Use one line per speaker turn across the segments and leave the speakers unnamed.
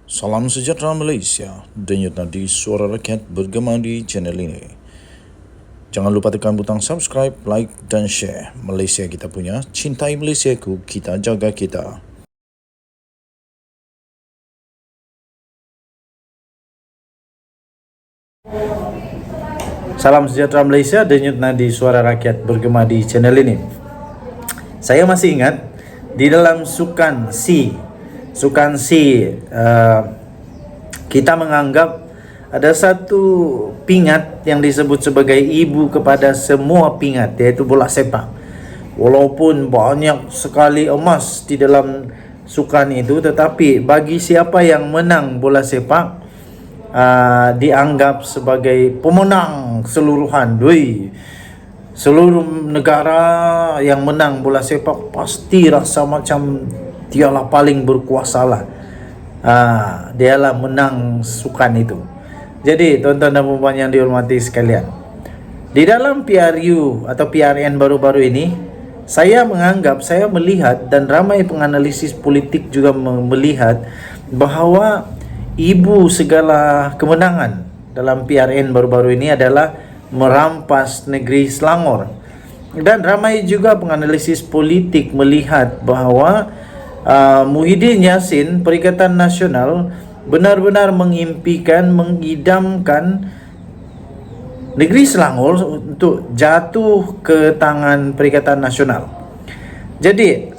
Salam sejahtera Malaysia, denyut nadi suara rakyat bergema di channel ini. Jangan lupa tekan butang subscribe, like dan share. Malaysia kita punya, cintai Malaysiaku, kita jaga kita.
Salam sejahtera Malaysia, denyut nadi suara rakyat bergema di channel ini. Saya masih ingat di dalam Sukan C, kita menganggap ada satu pingat yang disebut sebagai ibu kepada semua pingat, yaitu bola sepak. Walaupun banyak sekali emas di dalam sukan itu, tetapi bagi siapa yang menang bola sepak, dianggap sebagai pemenang keseluruhan. Seluruh negara yang menang bola sepak pasti rasa macam dialah paling berkuasa lah. Dialah menang sukan itu. Jadi tuan-tuan dan puan yang dihormati sekalian, di dalam PRU atau PRN baru-baru ini, saya melihat dan ramai penganalisis politik juga melihat bahawa ibu segala kemenangan dalam PRN baru-baru ini adalah merampas negeri Selangor. Dan ramai juga penganalisis politik melihat bahawa Muhyiddin Yassin, Perikatan Nasional, benar-benar mengimpikan, mengidamkan negeri Selangor untuk jatuh ke tangan Perikatan Nasional. Jadi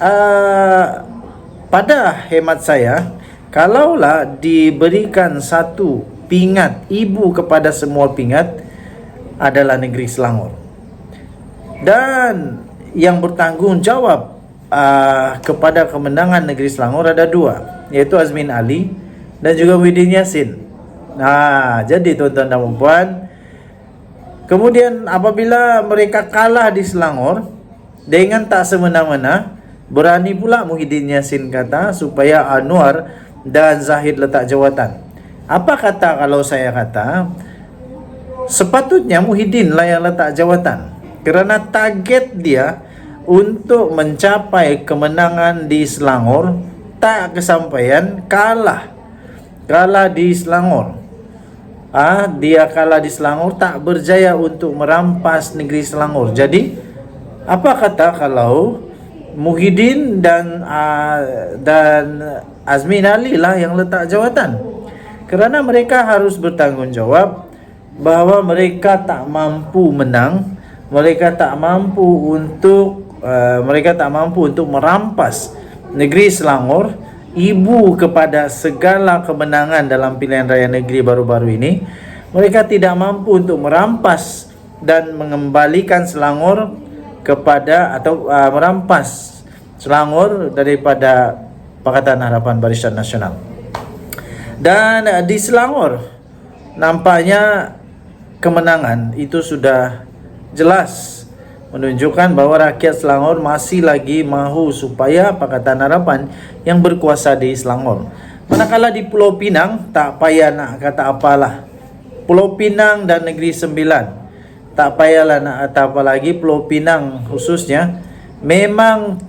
pada hemat saya, kalaulah diberikan satu pingat ibu kepada semua pingat, adalah negeri Selangor. Dan yang bertanggung jawab kepada kemenangan negeri Selangor ada dua, yaitu Azmin Ali dan juga Muhyiddin Yassin. Jadi tuan-tuan dan puan, kemudian apabila mereka kalah di Selangor dengan tak semena-mena, berani pula Muhyiddin Yassin kata supaya Anwar dan Zahid letak jawatan. Apa kata kalau saya kata, sepatutnya Muhyiddin lah yang letak jawatan, kerana target dia untuk mencapai kemenangan di Selangor tak kesampaian, kalah di Selangor. Dia kalah di Selangor, tak berjaya untuk merampas negeri Selangor. Jadi apa kata kalau Muhyiddin dan Azmin Ali lah yang letak jawatan, kerana mereka harus bertanggung jawab bahawa mereka tak mampu menang, mereka tak mampu untuk merampas negeri Selangor, ibu kepada segala kemenangan dalam pilihan raya negeri baru-baru ini. Mereka tidak mampu untuk merampas dan mengembalikan Selangor merampas Selangor daripada Pakatan Harapan Barisan Nasional. Dan di Selangor nampaknya kemenangan itu sudah jelas menunjukkan bahawa rakyat Selangor masih lagi mahu supaya Pakatan Harapan yang berkuasa di Selangor. Manakala di Pulau Pinang, tak payah nak kata apalah. Pulau Pinang dan Negeri Sembilan, tak payahlah nak kata apa lagi. Pulau Pinang khususnya memang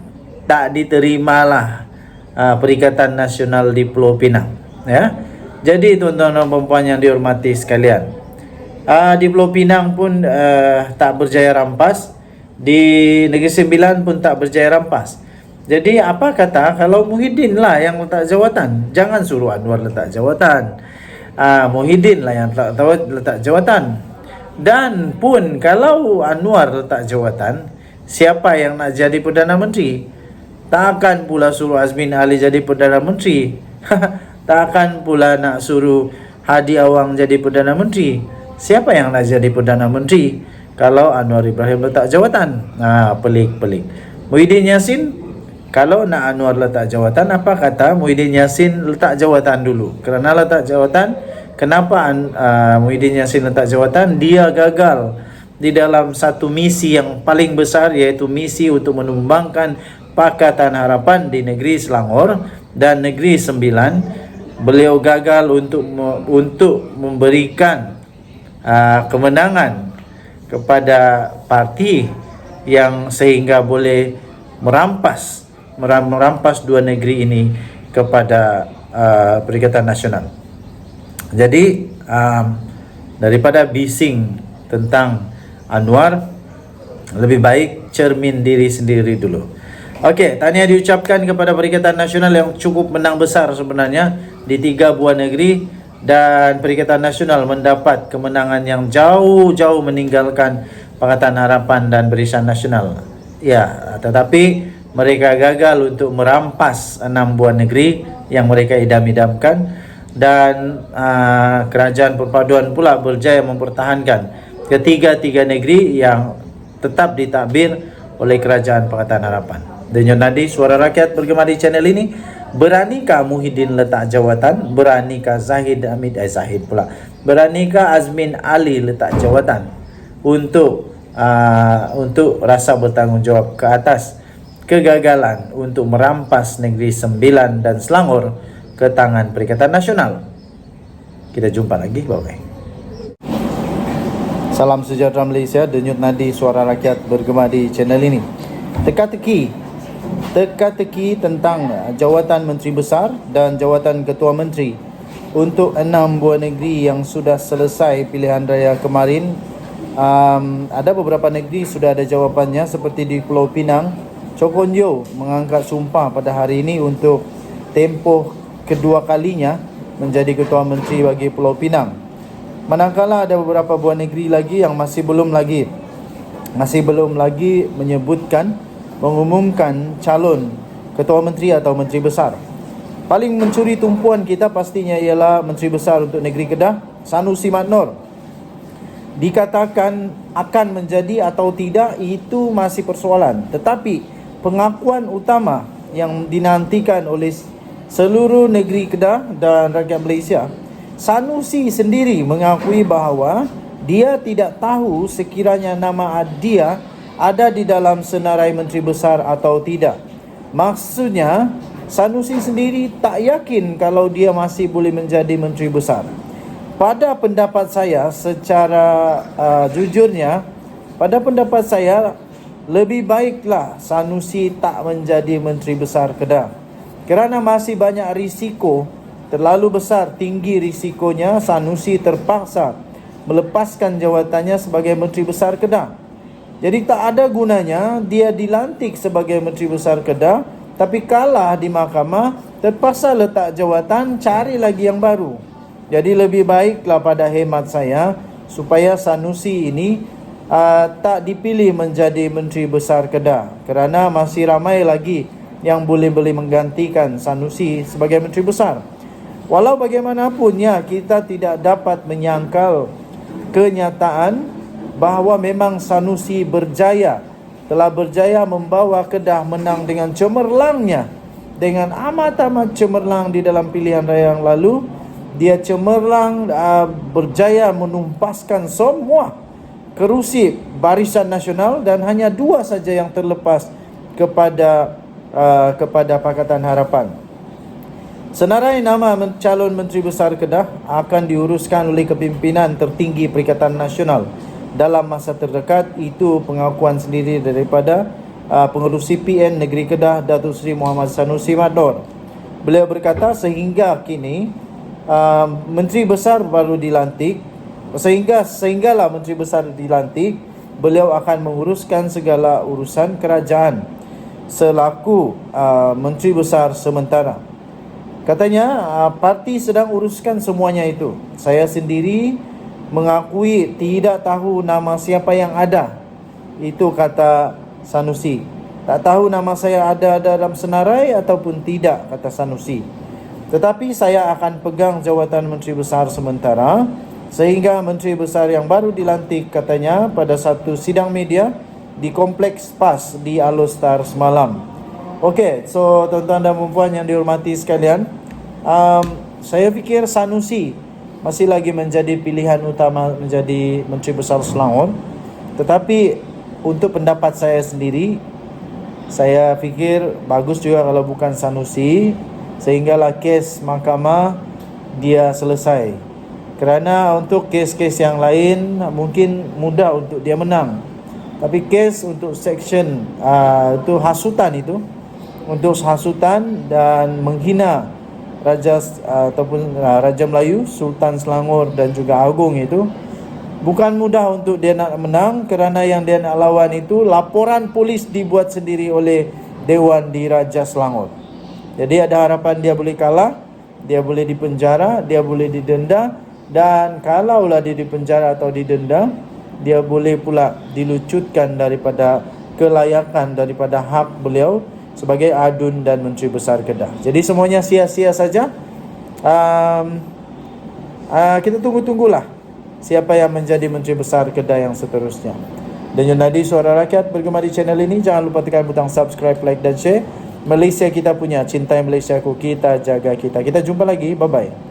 tak diterimalah Perikatan Nasional di Pulau Pinang, ya. Jadi tuan-tuan dan puan yang dihormati sekalian, di Pulau Pinang pun tak berjaya rampas, di Negeri Sembilan pun tak berjaya rampas. Jadi apa kata kalau Muhyiddin lah yang letak jawatan? Jangan suruh Anwar letak jawatan, Muhyiddin lah yang letak jawatan. Dan pun kalau Anwar letak jawatan, siapa yang nak jadi Perdana Menteri? Takkan pula suruh Azmin Ali jadi Perdana Menteri. Takkan pula nak suruh Hadi Awang jadi Perdana Menteri. Siapa yang nak jadi Perdana Menteri kalau Anwar Ibrahim letak jawatan? Pelik. Muhyiddin Yassin, kalau nak Anwar letak jawatan, apa kata Muhyiddin Yassin letak jawatan dulu? Kerana letak jawatan, kenapa Muhyiddin Yassin letak jawatan? Dia gagal di dalam satu misi yang paling besar, yaitu misi untuk menumbangkan Pakatan Harapan di negeri Selangor dan Negeri Sembilan. Beliau gagal untuk memberikan kemenangan kepada parti yang sehingga boleh merampas dua negeri ini kepada Perikatan Nasional. Jadi daripada bising tentang Anwar, lebih baik cermin diri sendiri dulu. Okey, tahniah diucapkan kepada Perikatan Nasional yang cukup menang besar sebenarnya di 3 buah negeri, dan Perikatan Nasional mendapat kemenangan yang jauh-jauh meninggalkan Pakatan Harapan dan Barisan Nasional. Ya, tetapi mereka gagal untuk merampas 6 buah negeri yang mereka idam-idamkan, dan Kerajaan Perpaduan pula berjaya mempertahankan ketiga-tiga negeri yang tetap ditadbir oleh Kerajaan Pakatan Harapan. Denyut nadi suara rakyat bergema di channel ini. Beranikah Muhyiddin letak jawatan? Beranikah Beranikah Azmin Ali letak jawatan untuk rasa bertanggungjawab ke atas kegagalan untuk merampas negeri Sembilan dan Selangor ke tangan Perikatan Nasional? Kita jumpa lagi, bye-bye. Salam sejahtera Malaysia, denyut nadi suara rakyat bergema di channel ini. Teka-teki tentang jawatan Menteri Besar dan jawatan Ketua Menteri untuk 6 buah negeri yang sudah selesai pilihan raya kemarin. Ada beberapa negeri sudah ada jawapannya, seperti di Pulau Pinang. Chokon Yeow mengangkat sumpah pada hari ini untuk tempoh kedua kalinya menjadi Ketua Menteri bagi Pulau Pinang. Manakala ada beberapa buah negeri lagi yang masih belum lagi mengumumkan calon Ketua Menteri atau Menteri Besar. Paling mencuri tumpuan kita pastinya ialah Menteri Besar untuk negeri Kedah, Sanusi Mat Noor. Dikatakan akan menjadi atau tidak, itu masih persoalan. Tetapi pengakuan utama yang dinantikan oleh seluruh negeri Kedah dan rakyat Malaysia, Sanusi sendiri mengakui bahawa dia tidak tahu sekiranya nama dia ada di dalam senarai Menteri Besar atau tidak. Maksudnya, Sanusi sendiri tak yakin kalau dia masih boleh menjadi Menteri Besar. Pada pendapat saya, secara jujurnya, lebih baiklah Sanusi tak menjadi Menteri Besar Kedah. Kerana masih banyak risiko, terlalu besar, tinggi risikonya, Sanusi terpaksa melepaskan jawatannya sebagai Menteri Besar Kedah. Jadi tak ada gunanya dia dilantik sebagai Menteri Besar Kedah, tapi kalah di mahkamah, terpaksa letak jawatan, cari lagi yang baru. Jadi lebih baiklah pada hemat saya, supaya Sanusi ini tak dipilih menjadi Menteri Besar Kedah, kerana masih ramai lagi yang boleh menggantikan Sanusi sebagai Menteri Besar. Walau bagaimanapun ya, kita tidak dapat menyangkal kenyataan bahawa memang Sanusi telah berjaya membawa Kedah menang dengan cemerlangnya, dengan amat cemerlang di dalam pilihan raya yang lalu. Dia cemerlang, berjaya menumpaskan semua kerusi Barisan Nasional, dan hanya 2 saja yang terlepas kepada Pakatan Harapan. Senarai nama calon Menteri Besar Kedah akan diuruskan oleh kepimpinan tertinggi Perikatan Nasional dalam masa terdekat. Itu pengakuan sendiri daripada pengerusi PN Negeri Kedah, Datuk Seri Muhammad Sanusi Mat Noor. Beliau berkata sehingga kini Menteri Besar baru dilantik, sehinggalah Menteri Besar dilantik, beliau akan menguruskan segala urusan kerajaan selaku Menteri Besar sementara. Katanya parti sedang uruskan semuanya itu. Saya sendiri mengakui tidak tahu nama siapa yang ada. Itu kata Sanusi. Tak tahu nama saya ada dalam senarai ataupun tidak, kata Sanusi. Tetapi saya akan pegang jawatan Menteri Besar sementara sehingga Menteri Besar yang baru dilantik, katanya pada satu sidang media di Kompleks PAS di Alostar semalam. Okey, so tuan-tuan dan puan yang dihormati sekalian, saya fikir Sanusi masih lagi menjadi pilihan utama menjadi Menteri Besar Selangor. Tetapi untuk pendapat saya sendiri, saya fikir bagus juga kalau bukan Sanusi, sehinggalah kes mahkamah dia selesai. Kerana untuk kes-kes yang lain mungkin mudah untuk dia menang. Tapi kes untuk section untuk hasutan dan menghina Raja Melayu, Sultan Selangor dan juga Agung itu bukan mudah untuk dia nak menang, kerana yang dia nak lawan itu laporan polis dibuat sendiri oleh Dewan di Raja Selangor. Jadi ada harapan dia boleh kalah, dia boleh dipenjara, dia boleh didenda, dan kalaulah dia dipenjara atau didenda, dia boleh pula dilucutkan daripada kelayakan daripada hak beliau sebagai adun dan Menteri Besar Kedah. Jadi semuanya sia-sia saja. Kita tunggulah siapa yang menjadi Menteri Besar Kedah yang seterusnya. Dan Yunadi Suara Rakyat bergema di channel ini. Jangan lupa tekan butang subscribe, like dan share. Malaysia kita punya, cintai Malaysia ku, kita jaga kita. Kita jumpa lagi, bye-bye.